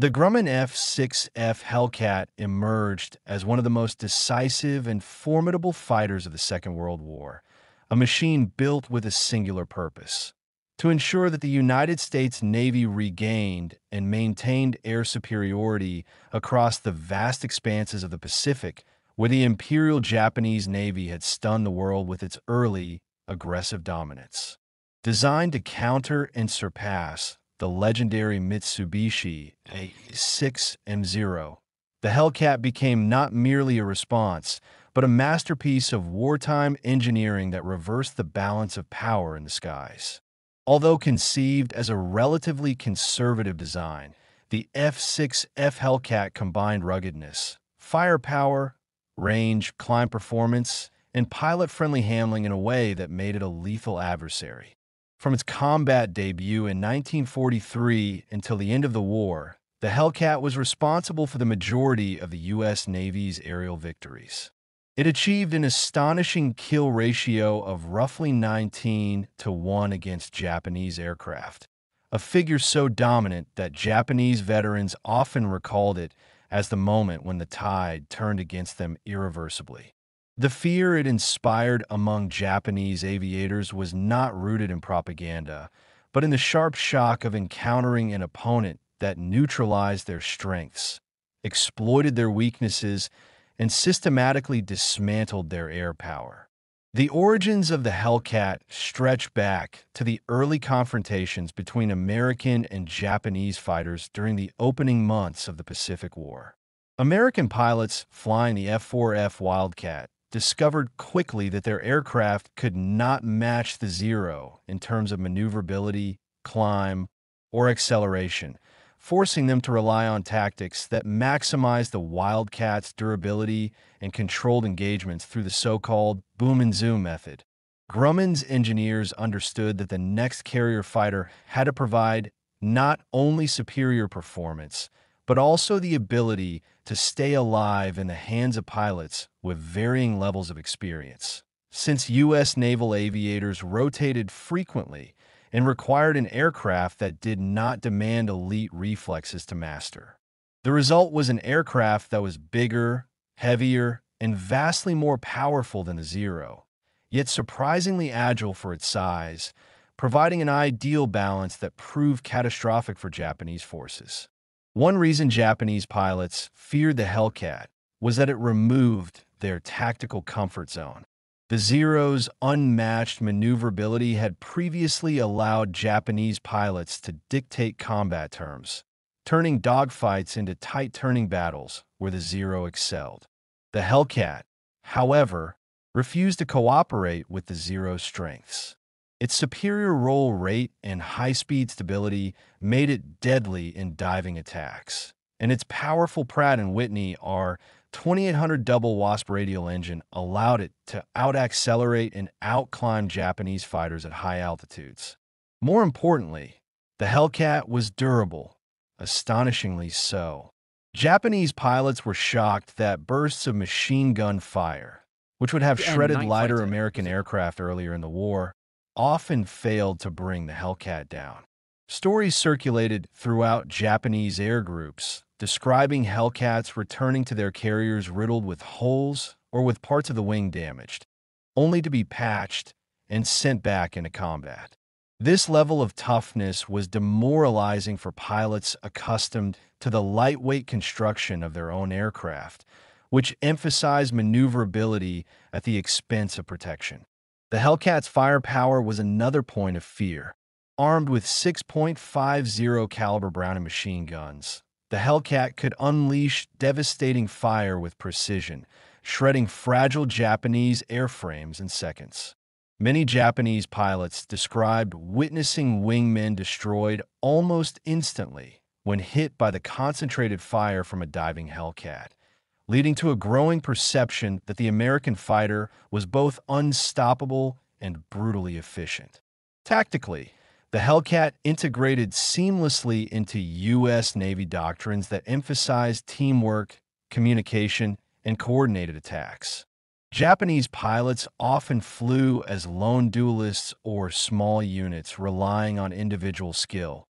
The Grumman F6F Hellcat emerged as one of the most decisive and formidable fighters of the Second World War, a machine built with a singular purpose: to ensure that the United States Navy regained and maintained air superiority across the vast expanses of the Pacific, where the Imperial Japanese Navy had stunned the world with its early, aggressive dominance. Designed to counter and surpass the legendary Mitsubishi A6M0, the Hellcat became not merely a response, but a masterpiece of wartime engineering that reversed the balance of power in the skies. Although conceived as a relatively conservative design, the F6F Hellcat combined ruggedness, firepower, range, climb performance, and pilot-friendly handling in a way that made it a lethal adversary. From its combat debut in 1943 until the end of the war, the Hellcat was responsible for the majority of the U.S. Navy's aerial victories. It achieved an astonishing kill ratio of roughly 19-1 against Japanese aircraft, a figure so dominant that Japanese veterans often recalled it as the moment when the tide turned against them irreversibly. The fear it inspired among Japanese aviators was not rooted in propaganda, but in the sharp shock of encountering an opponent that neutralized their strengths, exploited their weaknesses, and systematically dismantled their air power. The origins of the Hellcat stretch back to the early confrontations between American and Japanese fighters during the opening months of the Pacific War. American pilots flying the F-4F Wildcat discovered quickly that their aircraft could not match the Zero in terms of maneuverability, climb, or acceleration, forcing them to rely on tactics that maximized the Wildcat's durability and controlled engagements through the so-called boom and zoom method. Grumman's engineers understood that the next carrier fighter had to provide not only superior performance, but also the ability to stay alive in the hands of pilots with varying levels of experience. Since U.S. naval aviators rotated frequently and required an aircraft that did not demand elite reflexes to master, the result was an aircraft that was bigger, heavier, and vastly more powerful than the Zero, yet surprisingly agile for its size, providing an ideal balance that proved catastrophic for Japanese forces. One reason Japanese pilots feared the Hellcat was that it removed their tactical comfort zone. The Zero's unmatched maneuverability had previously allowed Japanese pilots to dictate combat terms, turning dogfights into tight-turning battles where the Zero excelled. The Hellcat, however, refused to cooperate with the Zero's strengths. Its superior roll rate and high-speed stability made it deadly in diving attacks, and its powerful Pratt & Whitney R2800 double Wasp radial engine allowed it to out-accelerate and out-climb Japanese fighters at high altitudes. More importantly, the Hellcat was durable, astonishingly so. Japanese pilots were shocked that bursts of machine gun fire, which would have shredded lighter American aircraft earlier in the war, often failed to bring the Hellcat down. Stories circulated throughout Japanese air groups describing Hellcats returning to their carriers riddled with holes or with parts of the wing damaged, only to be patched and sent back into combat. This level of toughness was demoralizing for pilots accustomed to the lightweight construction of their own aircraft, which emphasized maneuverability at the expense of protection. The Hellcat's firepower was another point of fear. Armed with 6.50 caliber Browning machine guns, the Hellcat could unleash devastating fire with precision, shredding fragile Japanese airframes in seconds. Many Japanese pilots described witnessing wingmen destroyed almost instantly when hit by the concentrated fire from a diving Hellcat, leading to a growing perception that the American fighter was both unstoppable and brutally efficient. Tactically, the Hellcat integrated seamlessly into U.S. Navy doctrines that emphasized teamwork, communication, and coordinated attacks. Japanese pilots often flew as lone duelists or small units relying on individual skill,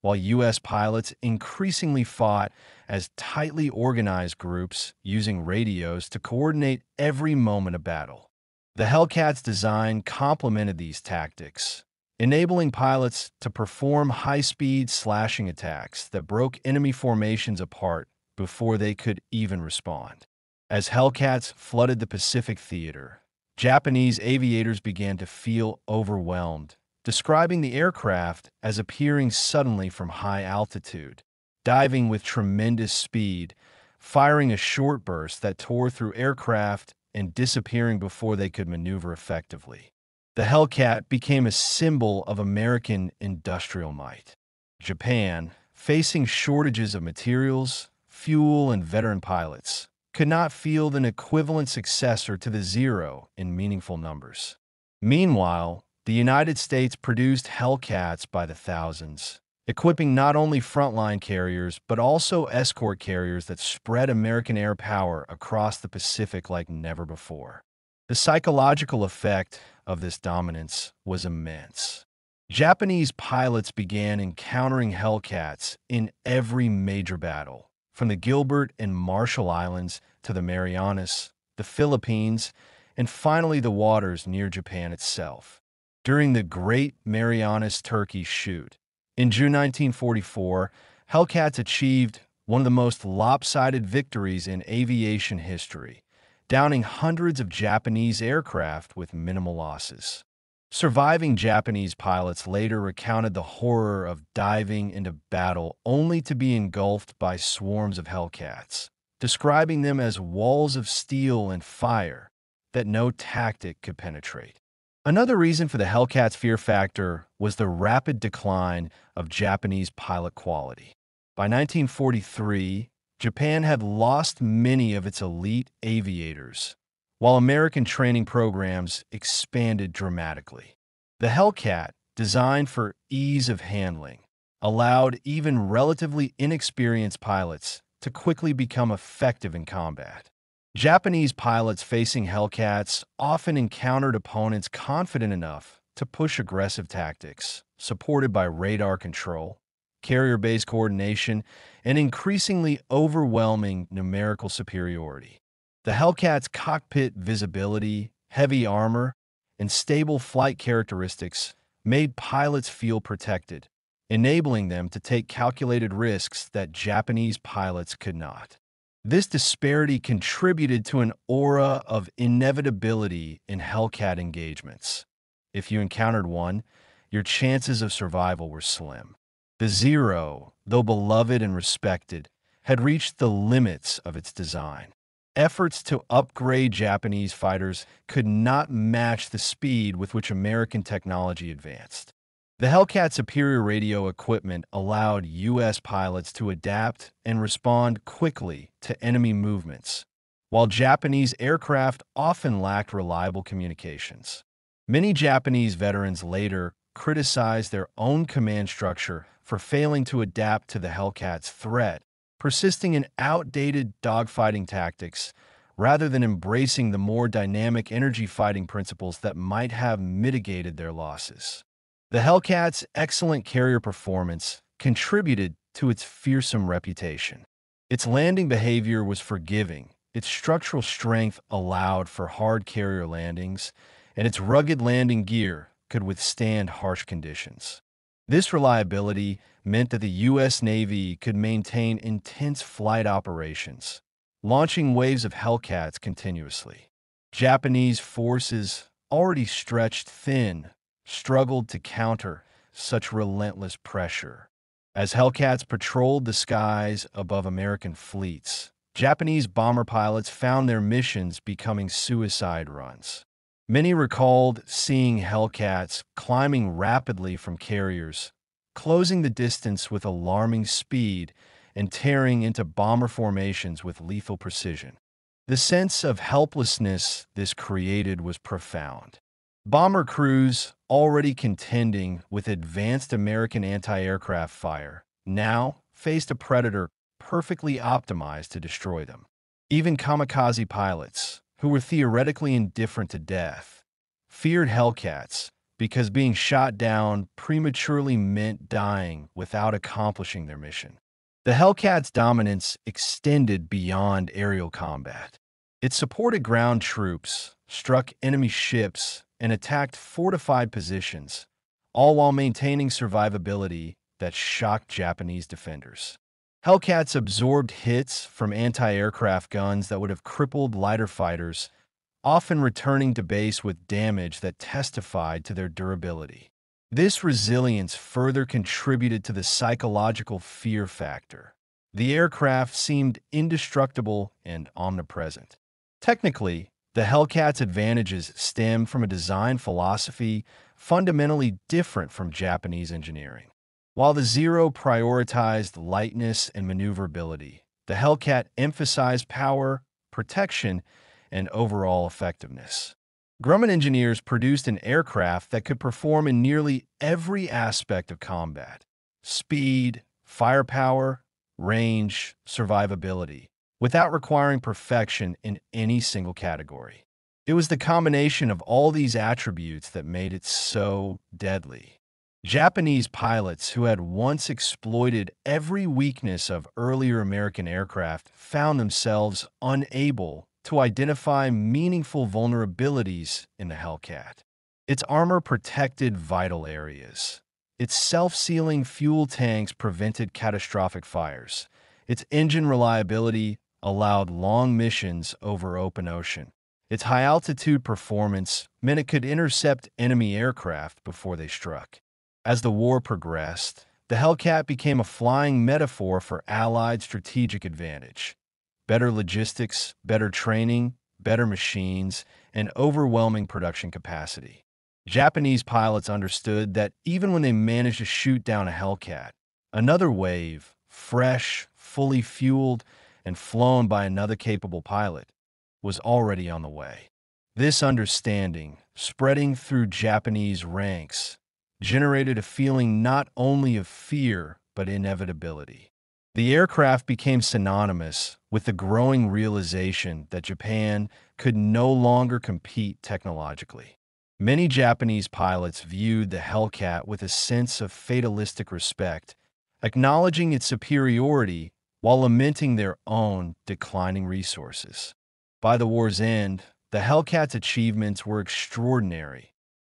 while U.S. pilots increasingly fought as tightly organized groups using radios to coordinate every moment of battle. The Hellcat's design complemented these tactics, enabling pilots to perform high-speed slashing attacks that broke enemy formations apart before they could even respond. As Hellcats flooded the Pacific theater, Japanese aviators began to feel overwhelmed, describing the aircraft as appearing suddenly from high altitude, diving with tremendous speed, firing a short burst that tore through aircraft and disappearing before they could maneuver effectively. The Hellcat became a symbol of American industrial might. Japan, facing shortages of materials, fuel, and veteran pilots, could not field an equivalent successor to the Zero in meaningful numbers. Meanwhile, the United States produced Hellcats by the thousands, equipping not only frontline carriers but also escort carriers that spread American air power across the Pacific like never before. The psychological effect of this dominance was immense. Japanese pilots began encountering Hellcats in every major battle, from the Gilbert and Marshall Islands to the Marianas, the Philippines, and finally the waters near Japan itself. During the Great Marianas Turkey Shoot, in June 1944, Hellcats achieved one of the most lopsided victories in aviation history, downing hundreds of Japanese aircraft with minimal losses. Surviving Japanese pilots later recounted the horror of diving into battle only to be engulfed by swarms of Hellcats, describing them as walls of steel and fire that no tactic could penetrate. Another reason for the Hellcat's fear factor was the rapid decline of Japanese pilot quality. By 1943, Japan had lost many of its elite aviators, while American training programs expanded dramatically. The Hellcat, designed for ease of handling, allowed even relatively inexperienced pilots to quickly become effective in combat. Japanese pilots facing Hellcats often encountered opponents confident enough to push aggressive tactics, supported by radar control, carrier-based coordination, and increasingly overwhelming numerical superiority. The Hellcat's cockpit visibility, heavy armor, and stable flight characteristics made pilots feel protected, enabling them to take calculated risks that Japanese pilots could not. This disparity contributed to an aura of inevitability in Hellcat engagements. If you encountered one, your chances of survival were slim. The Zero, though beloved and respected, had reached the limits of its design. Efforts to upgrade Japanese fighters could not match the speed with which American technology advanced. The Hellcat's superior radio equipment allowed U.S. pilots to adapt and respond quickly to enemy movements, while Japanese aircraft often lacked reliable communications. Many Japanese veterans later criticized their own command structure for failing to adapt to the Hellcat's threat, persisting in outdated dogfighting tactics rather than embracing the more dynamic energy fighting principles that might have mitigated their losses. The Hellcat's excellent carrier performance contributed to its fearsome reputation. Its landing behavior was forgiving, its structural strength allowed for hard carrier landings, and its rugged landing gear could withstand harsh conditions. This reliability meant that the U.S. Navy could maintain intense flight operations, launching waves of Hellcats continuously. Japanese forces, already stretched thin, struggled to counter such relentless pressure. As Hellcats patrolled the skies above American fleets, Japanese bomber pilots found their missions becoming suicide runs. Many recalled seeing Hellcats climbing rapidly from carriers, closing the distance with alarming speed, and tearing into bomber formations with lethal precision. The sense of helplessness this created was profound. Bomber crews, already contending with advanced American anti-aircraft fire, now faced a predator perfectly optimized to destroy them. Even kamikaze pilots, who were theoretically indifferent to death, feared Hellcats because being shot down prematurely meant dying without accomplishing their mission. The Hellcat's dominance extended beyond aerial combat. It supported ground troops, struck enemy ships, and attacked fortified positions, all while maintaining survivability that shocked Japanese defenders. Hellcats absorbed hits from anti-aircraft guns that would have crippled lighter fighters, often returning to base with damage that testified to their durability. This resilience further contributed to the psychological fear factor. The aircraft seemed indestructible and omnipresent. Technically, the Hellcat's advantages stem from a design philosophy fundamentally different from Japanese engineering. While the Zero prioritized lightness and maneuverability, the Hellcat emphasized power, protection, and overall effectiveness. Grumman engineers produced an aircraft that could perform in nearly every aspect of combat: speed, firepower, range, survivability, without requiring perfection in any single category. It was the combination of all these attributes that made it so deadly. Japanese pilots who had once exploited every weakness of earlier American aircraft found themselves unable to identify meaningful vulnerabilities in the Hellcat. Its armor protected vital areas. Its self-sealing fuel tanks prevented catastrophic fires. Its engine reliability allowed long missions over open ocean. Its high-altitude performance meant it could intercept enemy aircraft before they struck. As the war progressed, the Hellcat became a flying metaphor for Allied strategic advantage. Better logistics, better training, better machines, and overwhelming production capacity. Japanese pilots understood that even when they managed to shoot down a Hellcat, another wave, fresh, fully fueled, and flown by another capable pilot, was already on the way. This understanding, spreading through Japanese ranks, generated a feeling not only of fear but inevitability. The aircraft became synonymous with the growing realization that Japan could no longer compete technologically. Many Japanese pilots viewed the Hellcat with a sense of fatalistic respect, acknowledging its superiority while lamenting their own declining resources. By the war's end, the Hellcat's achievements were extraordinary.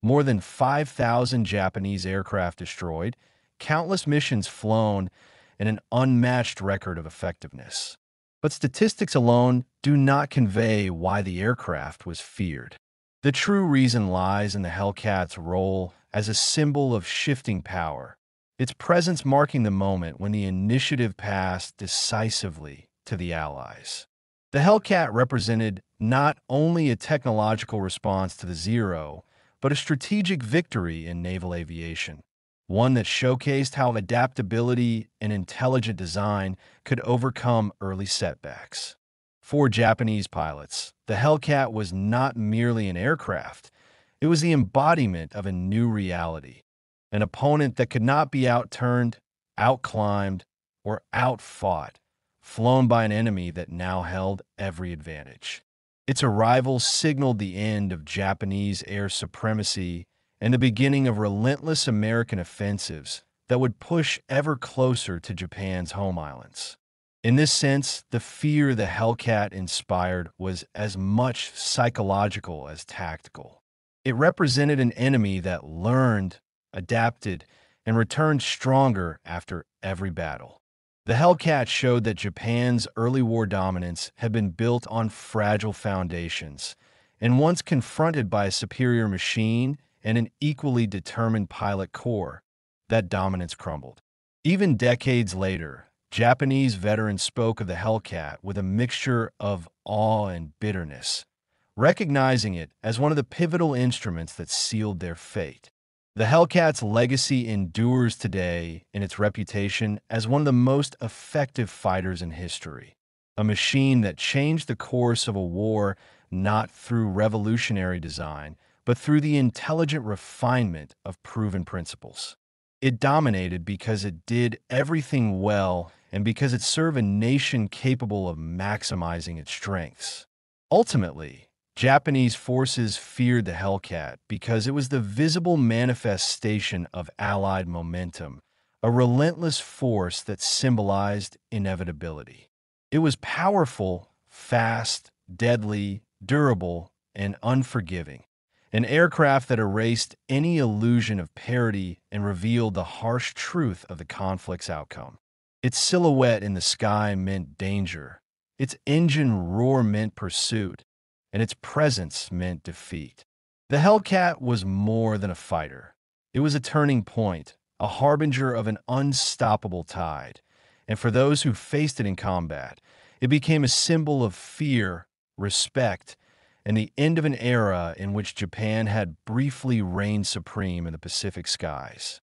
More than 5,000 Japanese aircraft destroyed, countless missions flown, and an unmatched record of effectiveness. But statistics alone do not convey why the aircraft was feared. The true reason lies in the Hellcat's role as a symbol of shifting power, its presence marking the moment when the initiative passed decisively to the Allies. The Hellcat represented not only a technological response to the Zero, but a strategic victory in naval aviation, one that showcased how adaptability and intelligent design could overcome early setbacks. For Japanese pilots, the Hellcat was not merely an aircraft, it was the embodiment of a new reality, an opponent that could not be outturned, outclimbed, or outfought, flown by an enemy that now held every advantage. Its arrival signaled the end of Japanese air supremacy and the beginning of relentless American offensives that would push ever closer to Japan's home islands. In this sense, the fear the Hellcat inspired was as much psychological as tactical. It represented an enemy that learned, adapted, and returned stronger after every battle. The Hellcat showed that Japan's early war dominance had been built on fragile foundations, and once confronted by a superior machine and an equally determined pilot corps, that dominance crumbled. Even decades later, Japanese veterans spoke of the Hellcat with a mixture of awe and bitterness, recognizing it as one of the pivotal instruments that sealed their fate. The Hellcat's legacy endures today in its reputation as one of the most effective fighters in history, a machine that changed the course of a war not through revolutionary design, but through the intelligent refinement of proven principles. It dominated because it did everything well and because it served a nation capable of maximizing its strengths. Ultimately, Japanese forces feared the Hellcat because it was the visible manifestation of Allied momentum, a relentless force that symbolized inevitability. It was powerful, fast, deadly, durable, and unforgiving. An aircraft that erased any illusion of parity and revealed the harsh truth of the conflict's outcome. Its silhouette in the sky meant danger. Its engine roar meant pursuit, and its presence meant defeat. The Hellcat was more than a fighter. It was a turning point, a harbinger of an unstoppable tide. And for those who faced it in combat, it became a symbol of fear, respect, and the end of an era in which Japan had briefly reigned supreme in the Pacific skies.